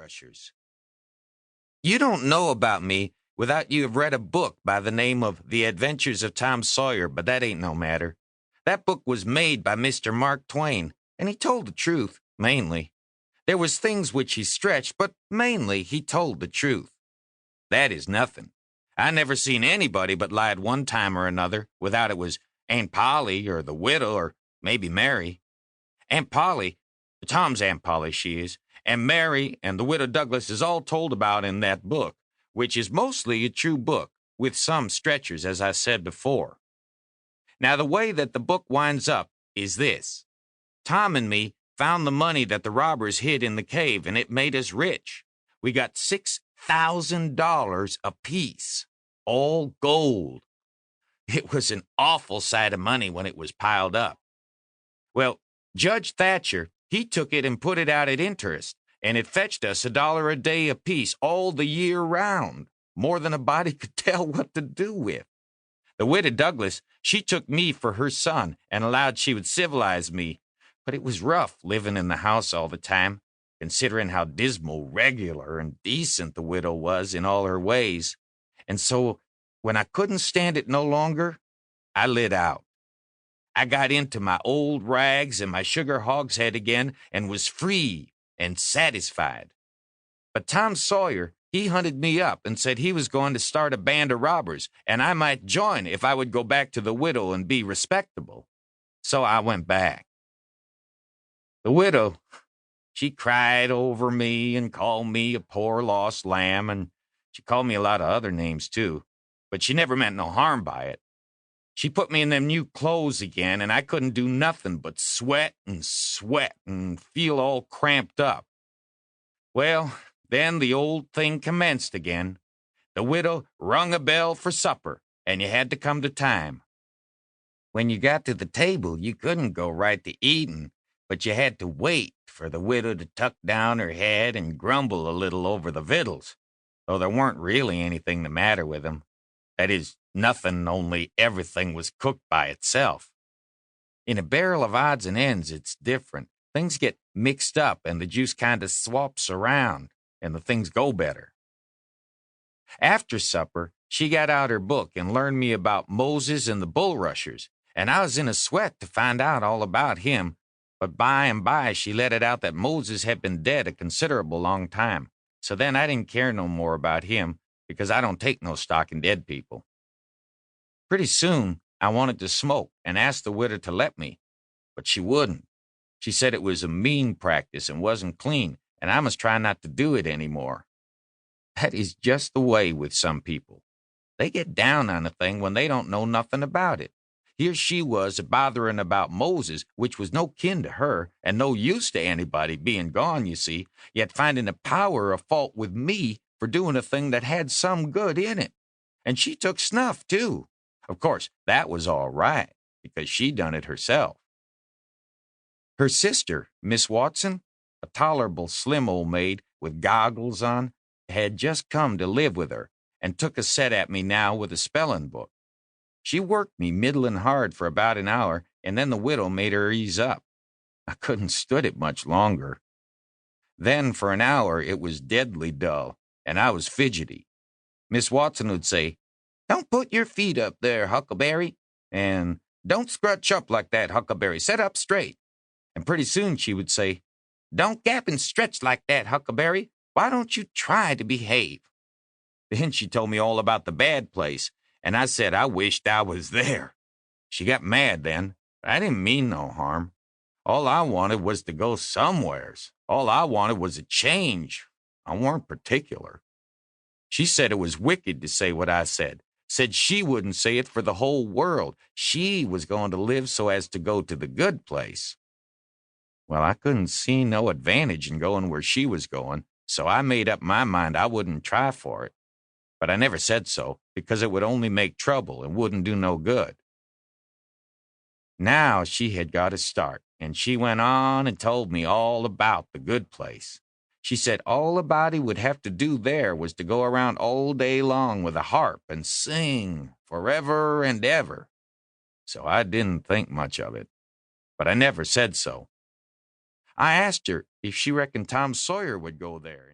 bulrushers. You don't know about me without you have read a book by the name of The Adventures of Tom Sawyer, but that ain't no matter. That book was made by Mr. Mark Twain, and he told the truth, mainly. There was things which he stretched, but mainly he told the truth. That is nothing. I never seen anybody but lie at one time or another without it was Aunt Polly or the widow or maybe Mary. Aunt Polly, Tom's Aunt Polly she is, and Mary and the widow Douglas is all told about in that book, which is mostly a true book, with some stretchers, as I said before. Now, the way that the book winds up is this. Tom and me found the money that the robbers hid in the cave, and it made us rich. We got $6,000 apiece, all gold. It was an awful sight of money when it was piled up. Well, Judge Thatcher, he took it and put it out at interest, and it fetched us $1 a day apiece all the year round, more than a body could tell what to do with. The widow Douglas, she took me for her son and allowed she would civilize me, but it was rough living in the house all the time, considering how dismal, regular, and decent the widow was in all her ways. And so, when I couldn't stand it no longer, I lit out. I got into my old rags and my sugar hogshead again and was free and satisfied. But Tom Sawyer, he hunted me up and said he was going to start a band of robbers, and I might join if I would go back to the widow and be respectable. So I went back. The widow, she cried over me and called me a poor lost lamb, and she called me a lot of other names too, but she never meant no harm by it. She put me in them new clothes again, and I couldn't do nothing but sweat and feel all cramped up. Well, then the old thing commenced again. The widow rung a bell for supper, and you had to come to time. When you got to the table, you couldn't go right to eating, but you had to wait for the widow to tuck down her head and grumble a little over the victuals, though there weren't really anything the matter with them. That is, nothing, only everything was cooked by itself. In a barrel of odds and ends, it's different. Things get mixed up and the juice kind of swaps around and the things go better. After supper, she got out her book and learned me about Moses and the bulrushers, and I was in a sweat to find out all about him, but by and by she let it out that Moses had been dead a considerable long time, so then I didn't care no more about him because I don't take no stock in dead people. Pretty soon, I wanted to smoke and asked the widow to let me, but she wouldn't. She said it was a mean practice and wasn't clean, and I must try not to do it anymore. That is just the way with some people. They get down on a thing when they don't know nothing about it. Here she was bothering about Moses, which was no kin to her and no use to anybody being gone, you see, yet finding a power of fault with me for doing a thing that had some good in it. And she took snuff, too. Of course, that was all right, because she done it herself. Her sister, Miss Watson, a tolerable slim old maid with goggles on, had just come to live with her and took a set at me now with a spelling book. She worked me middlin' hard for about an hour, and then the widow made her ease up. I couldn't stood it much longer. Then for an hour it was deadly dull, and I was fidgety. Miss Watson would say, "Don't put your feet up there, Huckleberry," and "Don't scrunch up like that, Huckleberry, set up straight." And pretty soon she would say, "Don't gap and stretch like that, Huckleberry. Why don't you try to behave?" Then she told me all about the bad place, and I said I wished I was there. She got mad then, but I didn't mean no harm. All I wanted was to go somewheres. All I wanted was a change. I weren't particular. She said it was wicked to say what I said she wouldn't say it for the whole world. She was going to live so as to go to the good place. Well, I couldn't see no advantage in going where she was going, so I made up my mind I wouldn't try for it. But I never said so, because it would only make trouble and wouldn't do no good. Now she had got a start, and she went on and told me all about the good place. She said all a body would have to do there was to go around all day long with a harp and sing forever and ever. So I didn't think much of it, but I never said so. I asked her if she reckoned Tom Sawyer would go there.